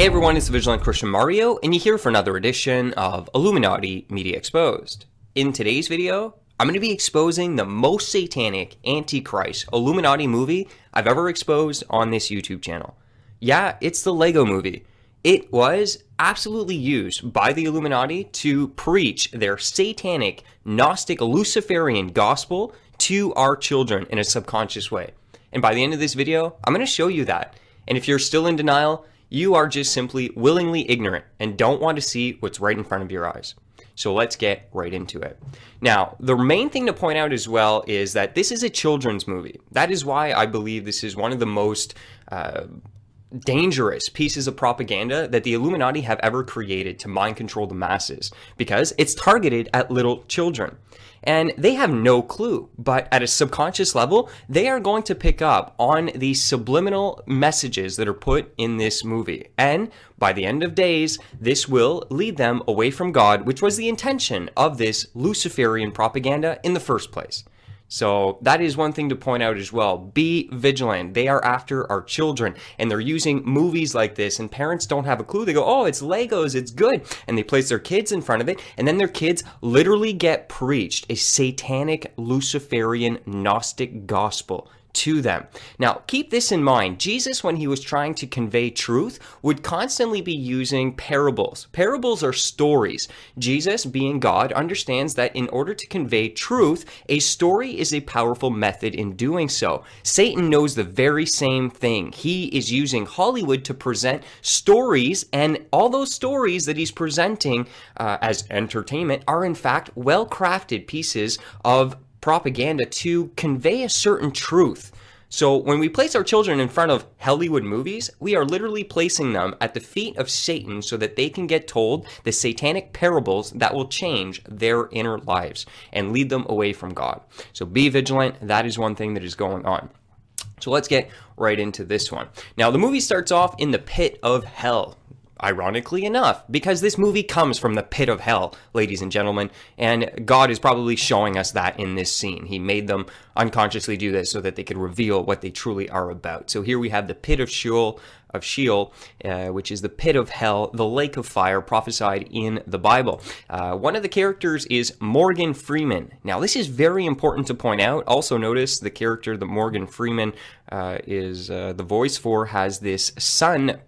Hey everyone, it's the Vigilant Christian Mario, and you're here for another edition of Illuminati Media Exposed. In today's video, I'm going to be exposing the most satanic, antichrist, Illuminati movie I've ever exposed on this YouTube channel. Yeah, it's the Lego movie. It was absolutely used by the Illuminati to preach their satanic, Gnostic, Luciferian gospel to our children in a subconscious way. And by the end of this video, I'm going to show you that. And if you're still in denial, you are just simply willingly ignorant and don't want to see what's right in front of your eyes. So let's get right into it. Now, the main thing to point out as well is that this is a children's movie. That is why I believe this is one of the most dangerous pieces of propaganda that the Illuminati have ever created to mind control the masses, because it's targeted at little children. And they have no clue, but at a subconscious level, they are going to pick up on these subliminal messages that are put in this movie. And by the end of days, this will lead them away from God, which was the intention of this Luciferian propaganda in the first place. So that is one thing to point out as well. Be vigilant. They are after our children, and they're using movies like this, and parents don't have a clue. They go, oh, it's Legos, it's good. And they place their kids in front of it, and then their kids literally get preached a satanic, Luciferian, Gnostic gospel to them. Now, keep this in mind. Jesus, when he was trying to convey truth, would constantly be using parables. Parables are stories. Jesus, being God, understands that in order to convey truth, a story is a powerful method in doing so. Satan knows the very same thing. He is using Hollywood to present stories, and all those stories that he's presenting as entertainment are in fact well-crafted pieces of propaganda to convey a certain truth. So when we place our children in front of Hollywood movies, we are literally placing them at the feet of Satan so that they can get told the satanic parables that will change their inner lives and lead them away from God. So be vigilant. That is one thing that is going on. So let's get right into this one. Now, the movie starts off in the pit of hell. Ironically enough, because this movie comes from the pit of hell, ladies and gentlemen, and God is probably showing us that in this scene. He made them unconsciously do this so that they could reveal what they truly are about. So here we have the pit of Sheol, which is the pit of hell, the lake of fire prophesied in the Bible. One of the characters is Morgan Freeman. Now, this is very important to point out. Also notice the character that Morgan Freeman is the voice for has this sun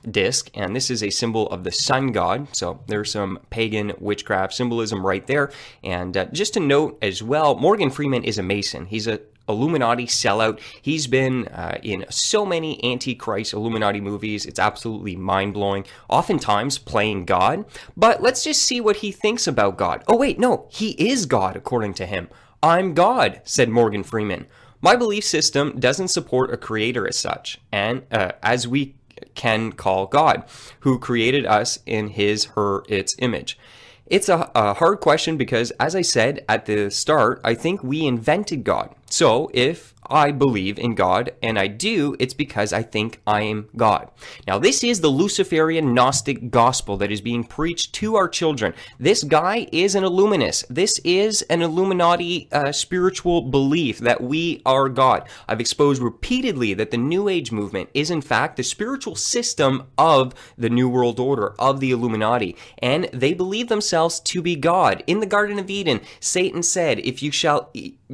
disc, and this is a symbol of the sun god. So there's some pagan witchcraft symbolism right there. And just to note as well, Morgan Freeman is a Mason. He's a Illuminati sellout. He's been in so many Antichrist Illuminati movies. It's absolutely mind-blowing, oftentimes playing God. But let's just see what he thinks about God. Oh wait, no, he is God according to him. I'm God, said Morgan Freeman. My belief system doesn't support a creator as such, and as we can call God, who created us in his, her, its image. It's a hard question because, as I said at the start, I think we invented God. So if I believe in God, and I do, it's because I think I am God. Now, this is the Luciferian Gnostic gospel that is being preached to our children. This guy is an Illuminist. This is an Illuminati spiritual belief that we are God. I've exposed repeatedly that the New Age movement is, in fact, the spiritual system of the New World Order, of the Illuminati, and they believe themselves to be God. In the Garden of Eden, Satan said, if you shall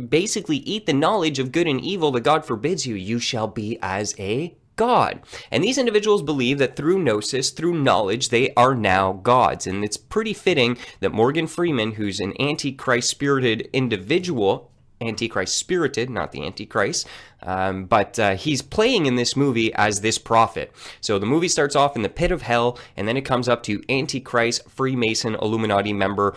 basically eat the knowledge of good and evil that God forbids you, you shall be as a God. And these individuals believe that through gnosis, through knowledge, they are now gods. And it's pretty fitting that Morgan Freeman, who's an Antichrist-spirited individual, Antichrist-spirited, not the Antichrist, but he's playing in this movie as this prophet. So the movie starts off in the pit of hell, and then it comes up to Antichrist, Freemason, Illuminati member,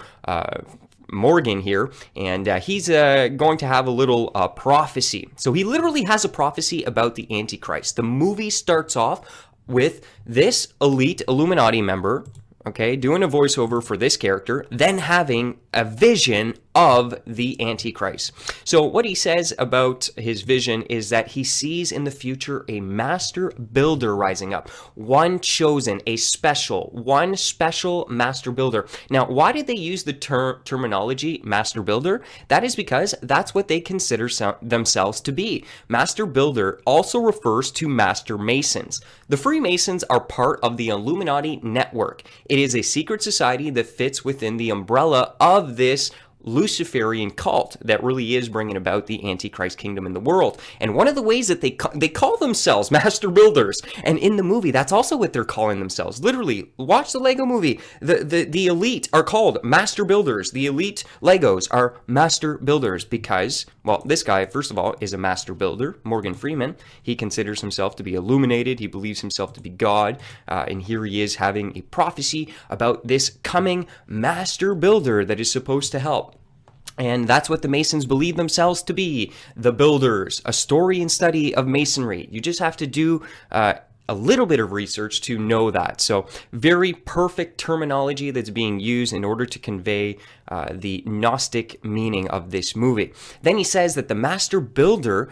Morgan here, and he's going to have a little prophecy. So he literally has a prophecy about the Antichrist. The movie starts off with this elite Illuminati member, okay, doing a voiceover for this character, then having a vision of the Antichrist. So what he says about his vision is that he sees in the future a master builder rising up, one chosen, one special master builder. Now, why did they use the terminology master builder? That is because that's what they consider themselves to be. Master builder also refers to master masons. The Freemasons are part of the Illuminati network. It is a secret society that fits within the umbrella of this Luciferian cult that really is bringing about the Antichrist kingdom in the world. And one of the ways that they call themselves master builders, and in the movie that's also what they're calling themselves. Literally, watch the Lego movie. The elite are called master builders. The elite Legos are master builders because, well, this guy, first of all, is a master builder, Morgan Freeman. He considers himself to be illuminated. He believes himself to be God, and here he is having a prophecy about this coming master builder that is supposed to help. And that's what the Masons believe themselves to be, the builders, a story and study of Masonry. You just have to do a little bit of research to know that. So very perfect terminology that's being used in order to convey the Gnostic meaning of this movie. Then he says that the master builder,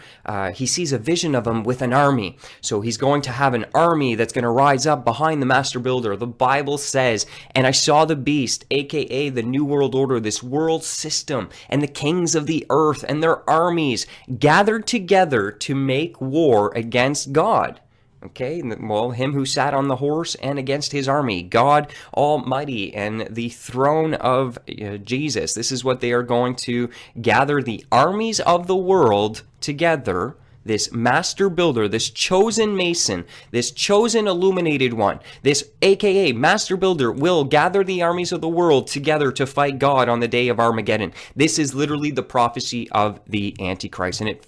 he sees a vision of him with an army. So he's going to have an army that's going to rise up behind the master builder. The Bible says, and I saw the beast, aka the New World Order, this world system, and the kings of the earth and their armies gathered together to make war against God. Okay, well, him who sat on the horse and against his army, God Almighty and the throne of Jesus. This is what they are going to gather the armies of the world together. This master builder, this chosen mason, this chosen illuminated one, this aka master builder will gather the armies of the world together to fight God on the day of Armageddon. This is literally the prophecy of the Antichrist, and it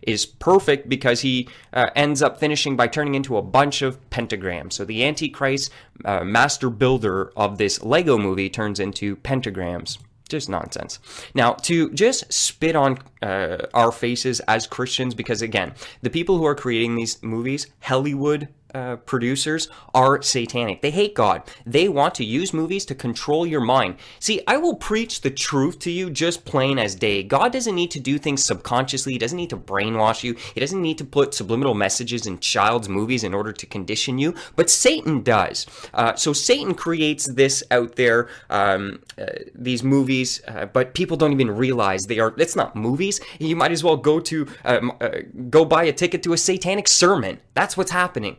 is perfect because he ends up finishing by turning into a bunch of pentagrams. So the Antichrist master builder of this Lego movie turns into pentagrams. Just nonsense. Now, to just spit on our faces as Christians, because again, the people who are creating these movies, Hollywood producers, are satanic. They hate God. They want to use movies to control your mind. See, I will preach the truth to you just plain as day. God doesn't need to do things subconsciously. He doesn't need to brainwash you. He doesn't need to put subliminal messages in child's movies in order to condition you, but Satan does. So Satan creates this out there, these movies, but people don't even realize it's not movies. You might as well go buy a ticket to a satanic sermon. That's what's happening.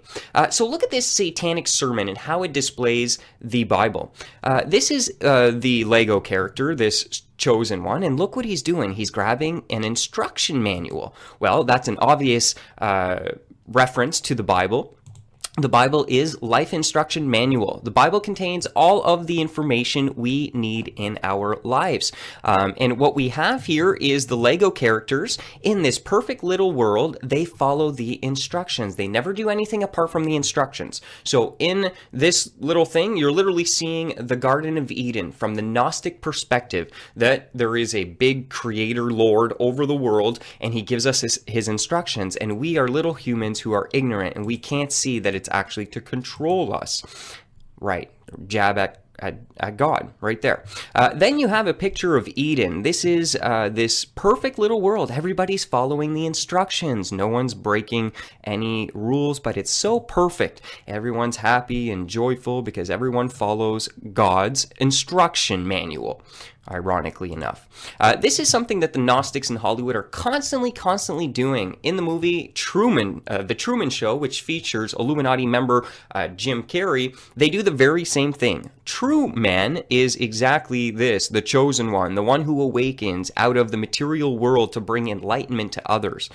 So look at this satanic sermon and how it displays the Bible. This is the Lego character, this chosen one, and look what he's doing. He's grabbing an instruction manual. Well, that's an obvious reference to the Bible. The Bible is life instruction manual. The Bible contains all of the information we need in our lives. And what we have here is the Lego characters in this perfect little world. They follow the instructions. They never do anything apart from the instructions. So in this little thing, you're literally seeing the Garden of Eden from the Gnostic perspective, that there is a big creator Lord over the world, and he gives us his instructions. And we are little humans who are ignorant, and we can't see that it's actually to control us. Right. Jab at God right there. Then you have a picture of Eden. This is this perfect little world. Everybody's following the instructions. No one's breaking any rules, but it's so perfect. Everyone's happy and joyful because everyone follows God's instruction manual. Ironically enough. This is something that the Gnostics in Hollywood are constantly doing. In the movie Truman, The Truman Show, which features Illuminati member Jim Carrey, they do the very same thing. True man is exactly this, the chosen one, the one who awakens out of the material world to bring enlightenment to others.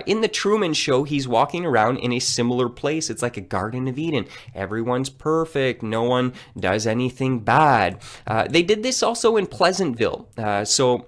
In The Truman Show, he's walking around in a similar place. It's like a Garden of Eden. Everyone's perfect. No one does anything bad. They did this also in Pleasantville. So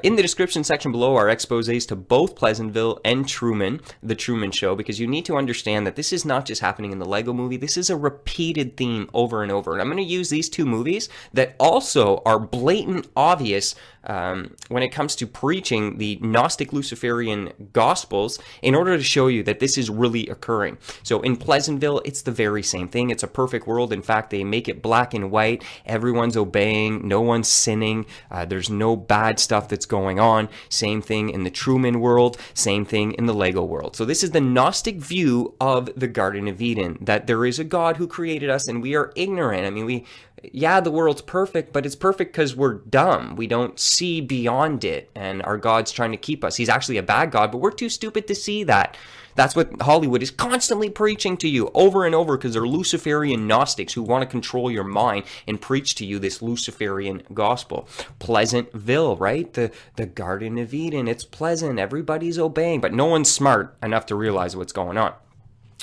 in the description section below are exposés to both Pleasantville and Truman, The Truman Show, because you need to understand that this is not just happening in the Lego movie. This is a repeated theme over and over. And I'm going to use these two movies that also are blatant obvious when it comes to preaching the Gnostic Luciferian Gospels in order to show you that this is really occurring. So in Pleasantville, it's the very same thing. It's a perfect world. In fact, they make it black and white. Everyone's obeying. No one's sinning. happening. There's no bad stuff that's going on. Same thing in the Truman world, same thing in the Lego world. So this is the Gnostic view of the Garden of Eden, that there is a God who created us and we are ignorant. I mean, the world's perfect, but it's perfect because we're dumb. We don't see beyond it, and our God's trying to keep us. He's actually a bad God, but we're too stupid to see that. That's what Hollywood is constantly preaching to you over and over, because they're Luciferian Gnostics who want to control your mind and preach to you this Luciferian gospel. Pleasantville, right? The Garden of Eden, it's pleasant. Everybody's obeying, but no one's smart enough to realize what's going on.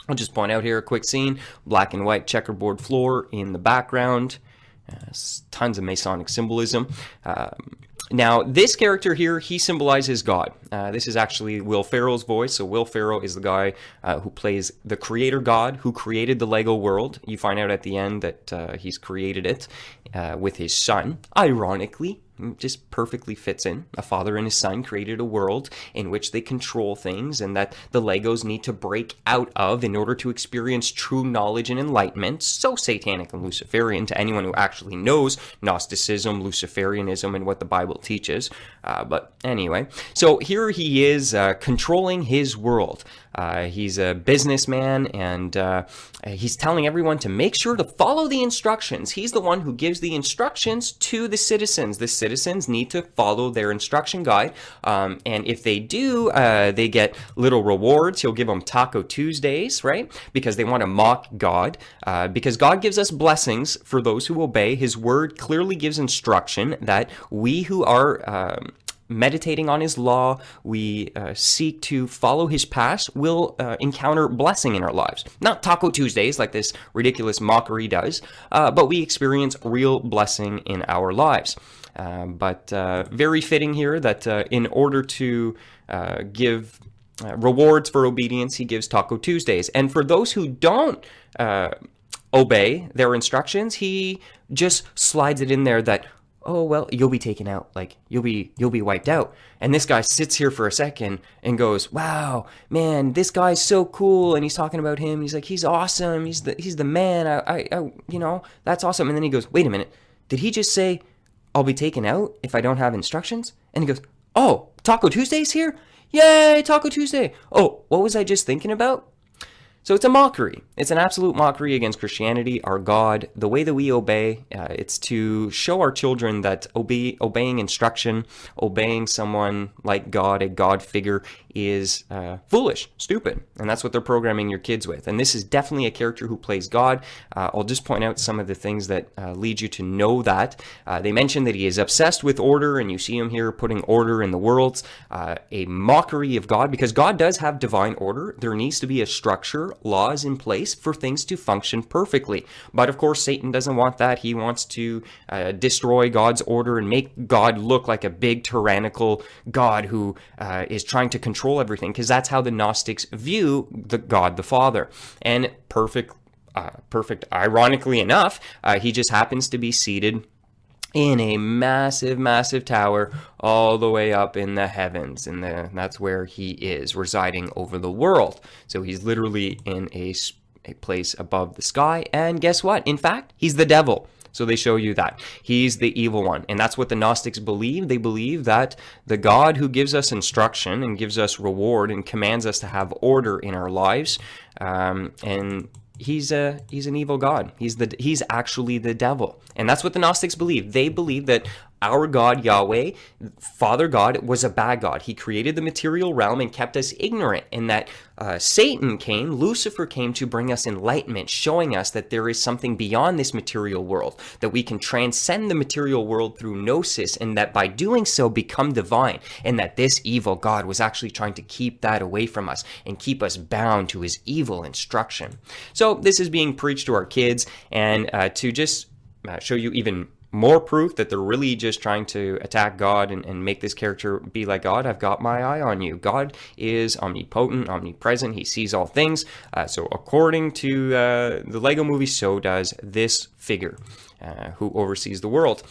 I'll just point out here a quick scene, black and white checkerboard floor in the background, tons of Masonic symbolism. Now, this character here, he symbolizes God. This is actually Will Ferrell's voice. So Will Ferrell is the guy who plays the creator God who created the Lego world. You find out at the end that he's created it with his son, ironically. Just perfectly fits in. A father and his son created a world in which they control things, and that the Legos need to break out of in order to experience true knowledge and enlightenment. So satanic and Luciferian to anyone who actually knows Gnosticism, Luciferianism, and what the Bible teaches. But anyway, so here he is controlling his world. He's a businessman, and he's telling everyone to make sure to follow the instructions. He's the one who gives the instructions to the citizens. The citizens need to follow their instruction guide, and if they do, they get little rewards. He'll give them Taco Tuesdays, right? Because they want to mock God, because God gives us blessings for those who obey. His word clearly gives instruction that we who are meditating on his law, we seek to follow his paths, will encounter blessing in our lives. Not Taco Tuesdays like this ridiculous mockery does, but we experience real blessing in our lives. But very fitting here that in order to give rewards for obedience, he gives Taco Tuesdays. And for those who don't obey their instructions, he just slides it in there that, oh, well, you'll be taken out. Like, you'll be wiped out. And this guy sits here for a second and goes, wow, man, this guy's so cool. And he's talking about him. He's like, he's awesome. He's the man. I that's awesome. And then he goes, wait a minute. Did he just say, I'll be taken out if I don't have instructions? And he goes, oh, Taco Tuesday's here? Yay, Taco Tuesday. Oh, what was I just thinking about? So it's a mockery. It's an absolute mockery against Christianity, our God, the way that we obey. It's to show our children that obeying instruction, obeying someone like God, a God figure, is foolish, stupid. And that's what they're programming your kids with. And this is definitely a character who plays God. I'll just point out some of the things that lead you to know that. They mention that he is obsessed with order, and you see him here putting order in the worlds. A mockery of God, because God does have divine order. There needs to be a structure, laws in place for things to function perfectly. But of course, Satan doesn't want that. He wants to destroy God's order and make God look like a big tyrannical God who is trying to control everything, because that's how the Gnostics view the God the Father. And perfect, ironically enough, he just happens to be seated in a massive, massive tower all the way up in the heavens. And that's where he is, residing over the world. So he's literally in a place above the sky. And guess what? In fact, he's the devil. So they show you that. He's the evil one. And that's what the Gnostics believe. They believe that the God who gives us instruction and gives us reward and commands us to have order in our lives, and he's an evil God. He's actually the devil. And that's what the Gnostics believe. They believe that our God, Yahweh, Father God, was a bad God. He created the material realm and kept us ignorant. And that Lucifer came to bring us enlightenment, showing us that there is something beyond this material world, that we can transcend the material world through gnosis, and that by doing so become divine. And that this evil God was actually trying to keep that away from us and keep us bound to his evil instruction. So this is being preached to our kids, and to just show you even more proof that they're really just trying to attack God and make this character be like God. I've got my eye on you. God is omnipotent, omnipresent. He sees all things. So according to the Lego movie, so does this figure. who oversees the world.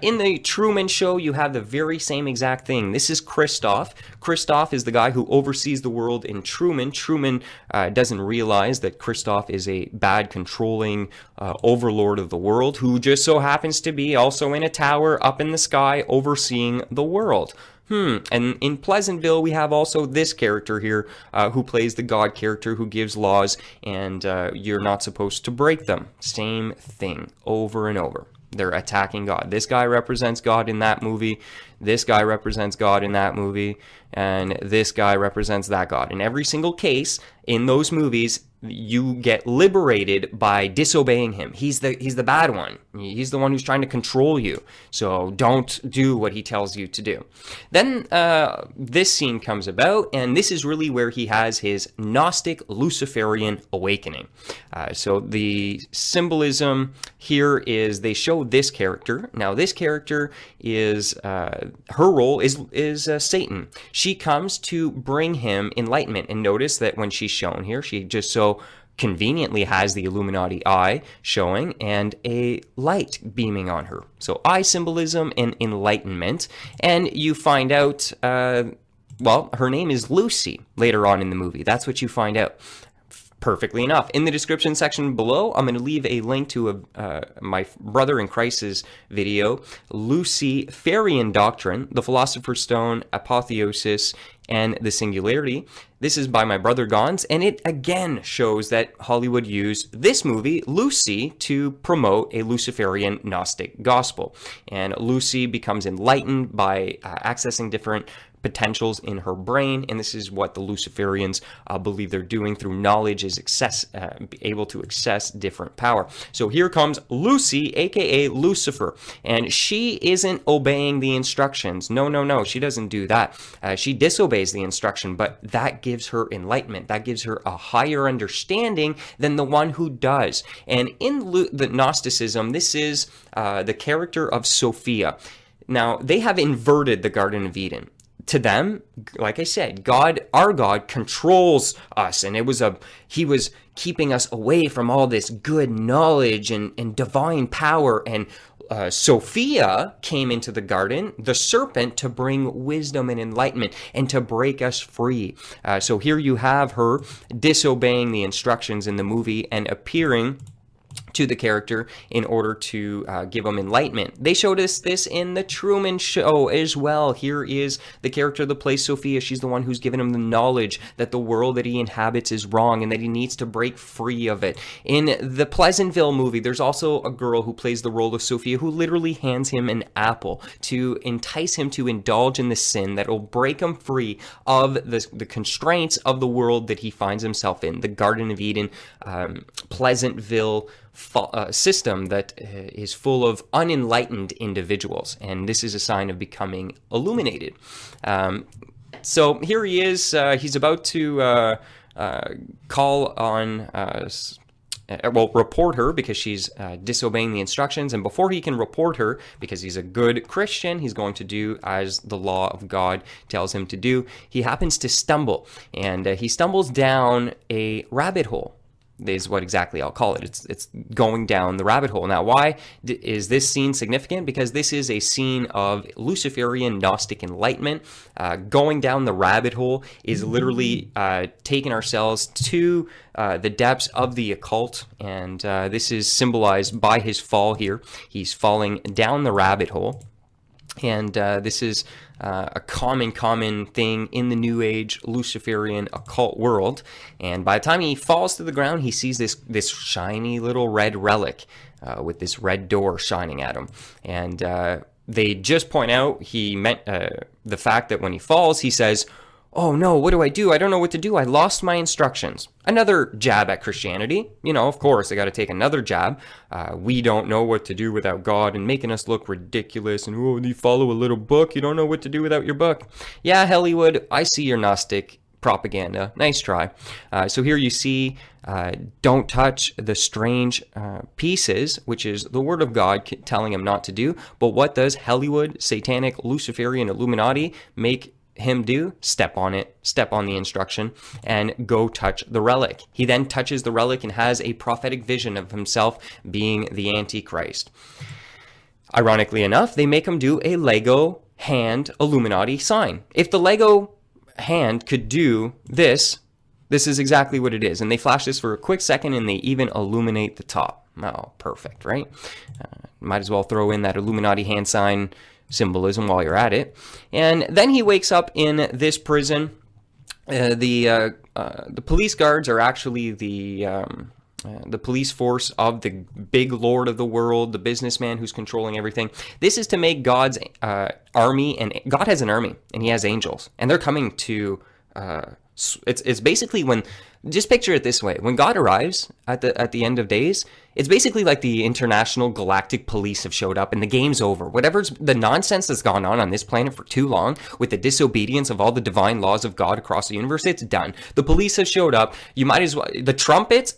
In the Truman Show, you have the very same exact thing. This is Christof. Christof is the guy who oversees the world in Truman. Truman doesn't realize that Christof is a bad, controlling overlord of the world who just so happens to be also in a tower up in the sky overseeing the world. And in Pleasantville, we have also this character here who plays the God character who gives laws, and you're not supposed to break them. Same thing over and over. They're attacking God. This guy represents God in that movie. This guy represents God in that movie. And this guy represents that God. In every single case in those movies, you get liberated by disobeying him. He's the bad one. He's the one who's trying to control you. So don't do what he tells you to do. Then this scene comes about, and this is really where he has his Gnostic Luciferian awakening. So the symbolism here is they show this character. Now this character is, her role is Satan. She comes to bring him enlightenment. And notice that when she's shown here, she just so conveniently has the Illuminati eye showing and a light beaming on her. So eye symbolism and enlightenment. And you find out, well, her name is Lucy later on in the movie. That's what you find out. Perfectly enough. In the description section below, I'm going to leave a link to my brother in Christ's video, Luciferian Doctrine, the Philosopher's Stone, Apotheosis, and the Singularity. This is by my brother Gons, and it again shows that Hollywood used this movie, Lucy, to promote a Luciferian Gnostic gospel. And Lucy becomes enlightened by accessing different potentials in her brain, and this is what the Luciferians believe they're doing through knowledge, is able to access different power. So here comes Lucy, aka Lucifer, and she isn't obeying the instructions. No, she doesn't do that. She disobeys the instruction, but that gives her enlightenment. That gives her a higher understanding than the one who does. And in the Gnosticism, this is the character of Sophia. Now, they have inverted the Garden of Eden. To them, like I said, God, our God, controls us, and he was keeping us away from all this good knowledge and divine power. And Sophia came into the garden, the serpent, to bring wisdom and enlightenment and to break us free. So here you have her disobeying the instructions in the movie and appearing to the character in order to give him enlightenment. They showed us this in the Truman Show as well. Here is the character that plays Sophia. She's the one who's given him the knowledge that the world that he inhabits is wrong and that he needs to break free of it. In the Pleasantville movie, there's also a girl who plays the role of Sophia who literally hands him an apple to entice him to indulge in the sin that will break him free of the constraints of the world that he finds himself in, the Garden of Eden, Pleasantville system that is full of unenlightened individuals, and this is a sign of becoming illuminated. So here he is. He's about to call on report her because she's disobeying the instructions. And before he can report her, because he's a good Christian, he's going to do as the law of God tells him to do. He happens to stumble, and he stumbles down a rabbit hole. Is what exactly I'll call it. It's going down the rabbit hole. Now, why is this scene significant? Because this is a scene of Luciferian Gnostic enlightenment. Going down the rabbit hole is literally taking ourselves to the depths of the occult, and this is symbolized by his fall here. He's falling down the rabbit hole. And this is a common thing in the New Age Luciferian occult world. And by the time he falls to the ground, he sees this shiny little red relic with this red door shining at him. And they just point out he meant the fact that when he falls, he says, "Oh no, what do? I don't know what to do. I lost my instructions." Another jab at Christianity. You know, of course, they got to take another jab. We don't know what to do without God, and making us look ridiculous. And, oh, you follow a little book. You don't know what to do without your book. Yeah, Hollywood, I see your Gnostic propaganda. Nice try. So here you see, don't touch the strange pieces, which is the word of God telling him not to do. But what does Hollywood, Satanic, Luciferian, Illuminati make him do? Step on it, step on the instruction, and go touch the relic. He then touches the relic and has a prophetic vision of himself being the Antichrist. Ironically enough, they make him do a Lego hand Illuminati sign. If the Lego hand could do this, this is exactly what it is. And they flash this for a quick second, and they even illuminate the top. Oh, perfect, right? Might as well throw in that Illuminati hand sign symbolism while you're at it. And then he wakes up in this prison. The police guards are actually the police force of the big lord of the world, the businessman who's controlling everything. This is to make God's army, and God has an army, and he has angels, and they're coming to. It's basically when, just picture it this way: when God arrives at the end of days, it's basically like the international galactic police have showed up and the game's over. Whatever's the nonsense that's gone on this planet for too long with the disobedience of all the divine laws of God across the universe, it's done. The police have showed up. You might as well, the trumpets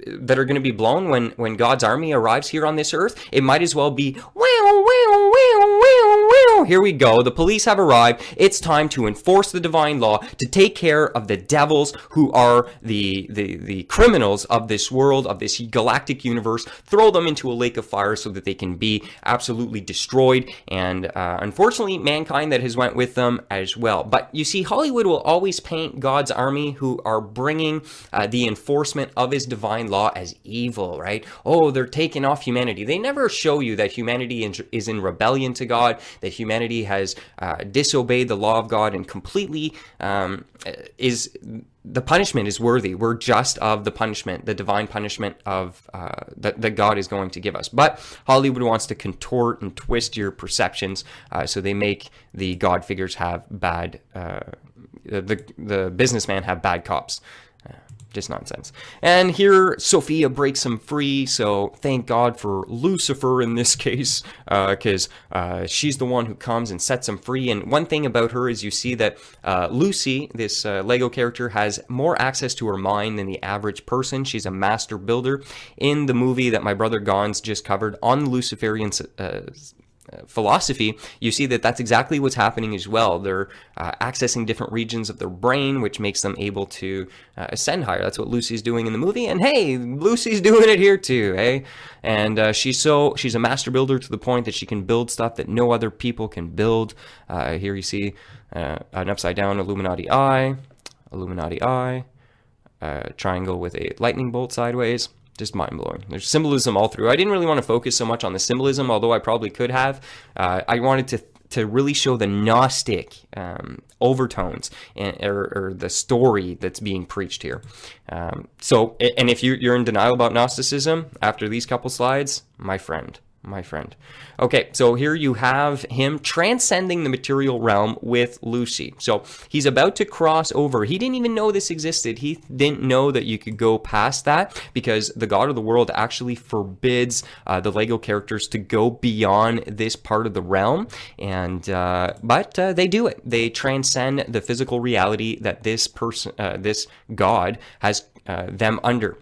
that are going to be blown when God's army arrives here on this earth, it might as well be here we go. The police have arrived. It's time to enforce the divine law, to take care of the devils who are the criminals of this world, of this galactic universe, throw them into a lake of fire so that they can be absolutely destroyed, and unfortunately mankind that has went with them as well. But you see, Hollywood will always paint God's army who are bringing the enforcement of his divine law as evil, right? Oh, they're taking off humanity. They never show you that humanity is in rebellion to God, that humanity has disobeyed the law of God and completely the punishment is worthy. We're just of the punishment, the divine punishment of that God is going to give us. But Hollywood wants to contort and twist your perceptions, so they make the God figures have bad, the businessman have bad cops. Just nonsense. And here Sophia breaks him free, so thank God for Lucifer in this case, because she's the one who comes and sets him free. And one thing about her is you see that Lucy, this Lego character, has more access to her mind than the average person. She's a master builder. In the movie that my brother Gons just covered on Luciferian philosophy, you see that that's exactly what's happening as well. They're accessing different regions of their brain, which makes them able to ascend higher. That's what Lucy's doing in the movie, and hey, Lucy's doing it here too, eh? And she's a master builder to the point that she can build stuff that no other people can build. Here you see an upside down Illuminati eye, triangle with a lightning bolt sideways. Just mind-blowing. There's symbolism all through. I didn't really want to focus so much on the symbolism, although I probably could have. I wanted to really show the Gnostic overtones or the story that's being preached here. So, and if you're in denial about Gnosticism after these couple slides, my friend. Okay, so here you have him transcending the material realm with Lucy. So he's about to cross over. He didn't even know this existed. He didn't know that you could go past that, because the God of the world actually forbids the Lego characters to go beyond this part of the realm. And but they do it. They transcend the physical reality that this person, this God, has them under.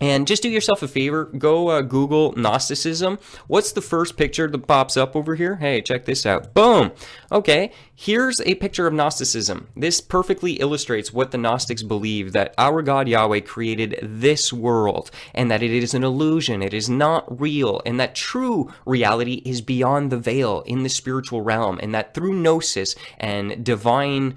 And just do yourself a favor, go Google Gnosticism. What's the first picture that pops up over here? Hey, check this out. Boom. Okay, here's a picture of Gnosticism. This perfectly illustrates what the Gnostics believe, that our God Yahweh created this world, and that it is an illusion, it is not real, and that true reality is beyond the veil in the spiritual realm, and that through gnosis and divine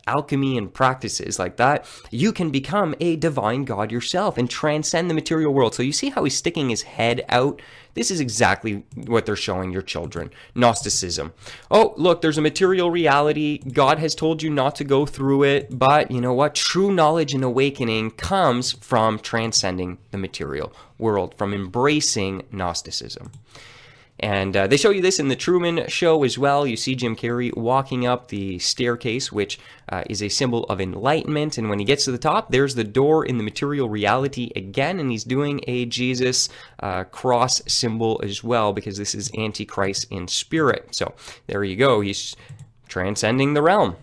alchemy and practices like that, you can become a divine God yourself and transcend the material world. So you see how he's sticking his head out? This is exactly what they're showing your children. Gnosticism. Oh, look, there's a material reality. God has told you not to go through it, but you know what? True knowledge and awakening comes from transcending the material world, from embracing Gnosticism. And they show you this in the Truman Show as well. You see Jim Carrey walking up the staircase, which is a symbol of enlightenment. And when he gets to the top, there's the door in the material reality again. And he's doing a Jesus cross symbol as well, because this is Antichrist in spirit. So there you go. He's transcending the realm.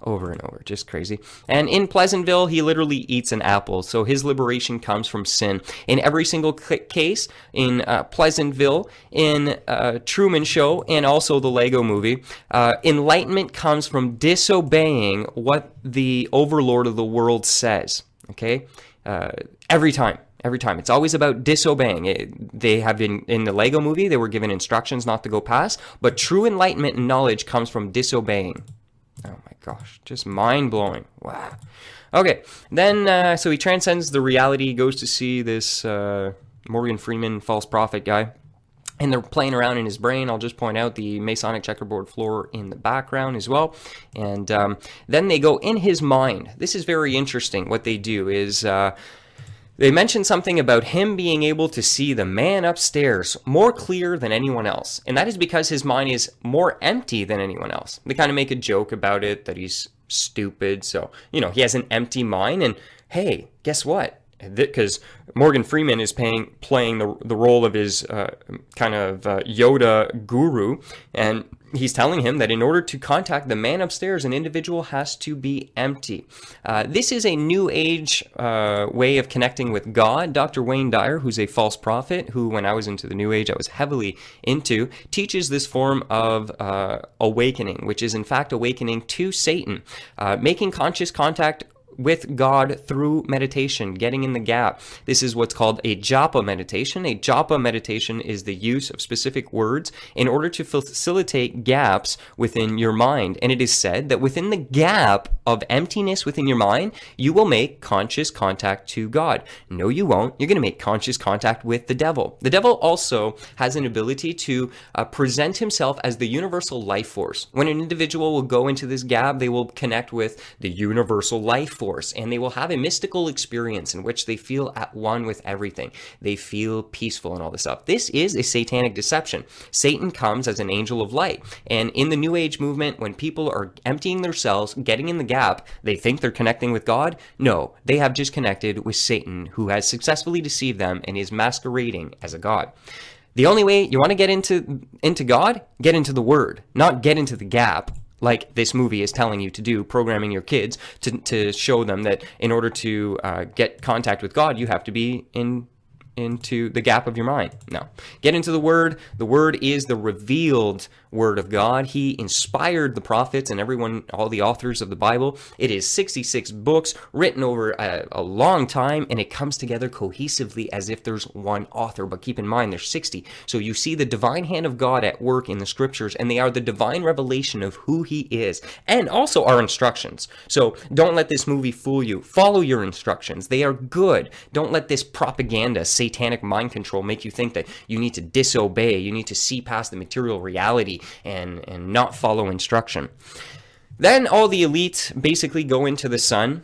over and over. Just crazy. And in Pleasantville, he literally eats an apple. So his liberation comes from sin. In every single case, in Pleasantville, in Truman Show, and also the Lego movie, enlightenment comes from disobeying what the overlord of the world says. Okay? Every time. Every time. It's always about disobeying. They have been, in the Lego movie, they were given instructions not to go past, but true enlightenment and knowledge comes from disobeying. Oh my gosh, just mind-blowing. Wow. Okay, then, so he transcends the reality, he goes to see this Morgan Freeman false prophet guy, and they're playing around in his brain. I'll just point out the Masonic checkerboard floor in the background as well. And then they go in his mind. This is very interesting. What they do is... they mention something about him being able to see the man upstairs more clear than anyone else. And that is because his mind is more empty than anyone else. They kind of make a joke about it, that he's stupid. So, you know, he has an empty mind. And hey, guess what? Because Morgan Freeman is playing the role of his kind of Yoda guru, and he's telling him that in order to contact the man upstairs, an individual has to be empty. This is a new age way of connecting with God. Dr. Wayne Dyer, who's a false prophet, who when I was into the new age I was heavily into, teaches this form of awakening, which is in fact awakening to Satan, making conscious contact with God through meditation, getting in the gap. This is what's called a japa meditation. A japa meditation is the use of specific words in order to facilitate gaps within your mind. And it is said that within the gap of emptiness within your mind, you will make conscious contact to God. No, you won't. You're going to make conscious contact with the devil. The devil also has an ability to present himself as the universal life force. When an individual will go into this gap, they will connect with the universal life force, and they will have a mystical experience in which they feel at one with everything. They feel peaceful and all this stuff. This is a satanic deception. Satan comes as an angel of light, and in the New Age movement, when people are emptying themselves, getting in the gap, they think they're connecting with God. No, they have just connected with Satan, who has successfully deceived them and is masquerading as a god. The only way you want to get into God, get into the Word, not get into the gap, like this movie is telling you to do, programming your kids to show them that in order to get contact with God, you have to be into the gap of your mind. No. Get into the Word. The Word is the revealed Word of God. He inspired the prophets and everyone, all the authors of the Bible. It is 66 books written over a long time, and it comes together cohesively as if there's one author. But keep in mind, there's 60. So you see the divine hand of God at work in the scriptures, and they are the divine revelation of who he is, and also our instructions. So don't let this movie fool you. Follow your instructions. They are good. Don't let this propaganda, satanic mind control, make you think that you need to disobey, you need to see past the material reality and not follow instruction. Then all the elite basically go into the sun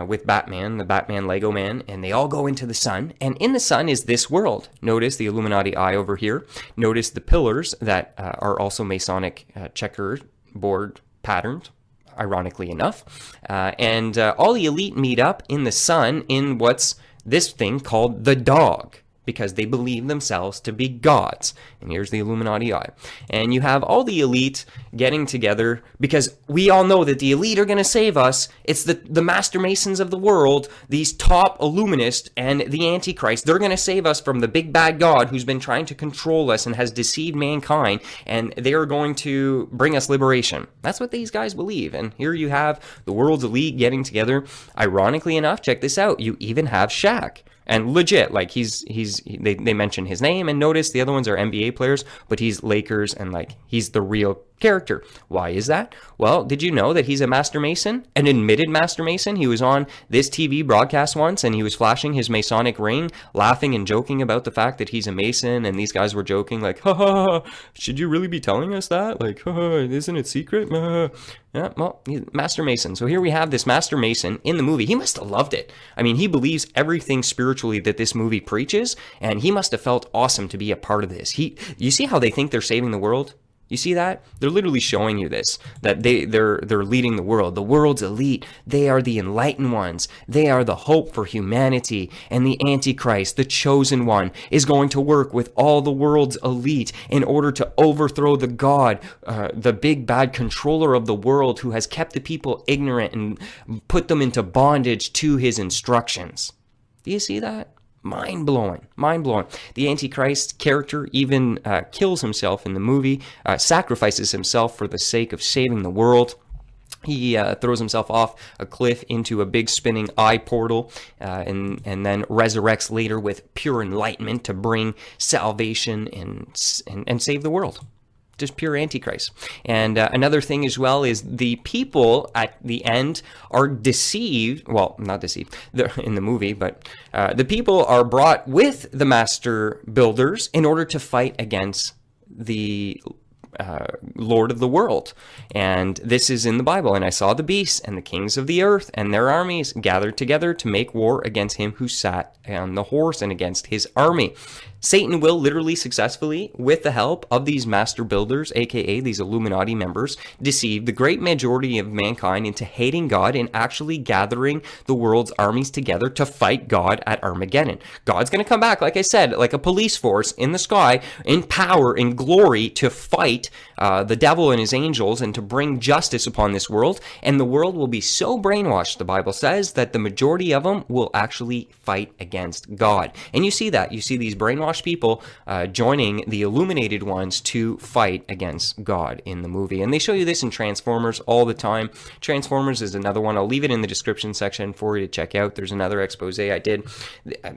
with Batman, the Batman Lego man, and they all go into the sun, and in the sun is this world. Notice the Illuminati eye over here. Notice the pillars that are also Masonic checkerboard patterns, ironically enough. And all the elite meet up in the sun in what's this thing called the dog, because they believe themselves to be gods. And here's the Illuminati eye. And you have all the elite getting together, because we all know that the elite are going to save us. It's the master masons of the world, these top illuminists and the Antichrist. They're going to save us from the big bad God who's been trying to control us and has deceived mankind, and they are going to bring us liberation. That's what these guys believe. And here you have the world's elite getting together. Ironically enough, check this out, you even have Shaq. And legit, like they mention his name, and notice the other ones are NBA players, but he's Lakers, and like he's the real character. Why is that? Well, did you know that he's a master mason, an admitted master mason? He was on this TV broadcast once, and he was flashing his Masonic ring, laughing and joking about the fact that he's a mason, and these guys were joking like, ha ha ha, should you really be telling us that? Like, ha ha, isn't it secret? Yeah, well, he's master mason. So here we have this master mason in the movie. He must have loved it. I mean, he believes everything spiritually that this movie preaches, and he must have felt awesome to be a part of this. You see how they think they're saving the world? You see that? They're literally showing you this, that they're leading the world. The world's elite. They are the enlightened ones. They are the hope for humanity. And the Antichrist, the chosen one, is going to work with all the world's elite in order to overthrow the God, the big bad controller of the world who has kept the people ignorant and put them into bondage to his instructions. Do you see that? Mind-blowing, mind-blowing. The Antichrist character even kills himself in the movie, sacrifices himself for the sake of saving the world. He throws himself off a cliff into a big spinning eye portal and then resurrects later with pure enlightenment to bring salvation and save the world. Just pure Antichrist. And another thing as well is the people at the end are deceived. Well, not deceived in the movie, but the people are brought with the master builders in order to fight against the Lord of the world. And this is in the Bible. And I saw the beasts and the kings of the earth and their armies gathered together to make war against him who sat on the horse and against his army. Satan will literally successfully, with the help of these master builders, aka these Illuminati members, deceive the great majority of mankind into hating God and actually gathering the world's armies together to fight God at Armageddon. God's going to come back, like I said, like a police force in the sky, in power, in glory, to fight the devil and his angels and to bring justice upon this world. And the world will be so brainwashed, the Bible says, that the majority of them will actually fight against God. And you see that. You see these brainwashed people joining the illuminated ones to fight against God in the movie. And they show you this in Transformers all the time. Transformers is another one. I'll leave it in the description section for you to check out. There's another expose I did.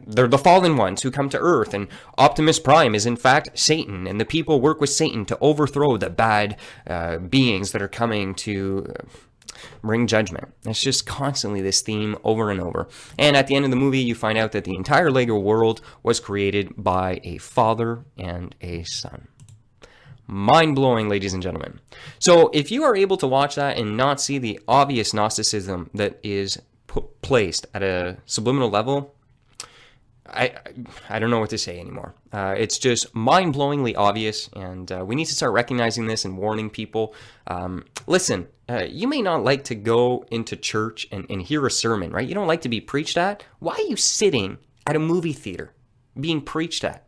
They're the fallen ones who come to Earth, and Optimus Prime is in fact Satan, and the people work with Satan to overthrow the bad beings that are coming to bring judgment. It's just constantly this theme over and over. And at the end of the movie, you find out that the entire Lego world was created by a father and a son. Mind-blowing, ladies and gentlemen. So if you are able to watch that and not see the obvious Gnosticism that is placed at a subliminal level, I don't know what to say anymore. It's just mind-blowingly obvious, and we need to start recognizing this and warning people. Listen, you may not like to go into church and hear a sermon, right? You don't like to be preached at. Why are you sitting at a movie theater being preached at?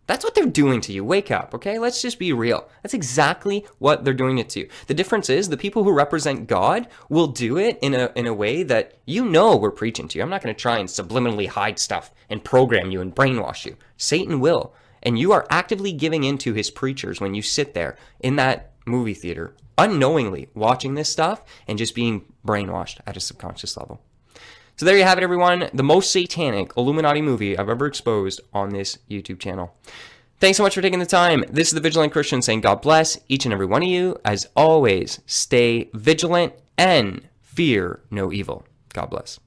That's what they're doing to you. Wake up, okay? Let's just be real. That's exactly what they're doing it to you. The difference is the people who represent God will do it in a way that you know we're preaching to you. I'm not going to try and subliminally hide stuff and program you and brainwash you. Satan will. And you are actively giving into his preachers when you sit there in that movie theater, unknowingly watching this stuff and just being brainwashed at a subconscious level. So there you have it, everyone. The most satanic Illuminati movie I've ever exposed on this YouTube channel. Thanks so much for taking the time. This is the Vigilant Christian saying God bless each and every one of you. As always, stay vigilant and fear no evil. God bless.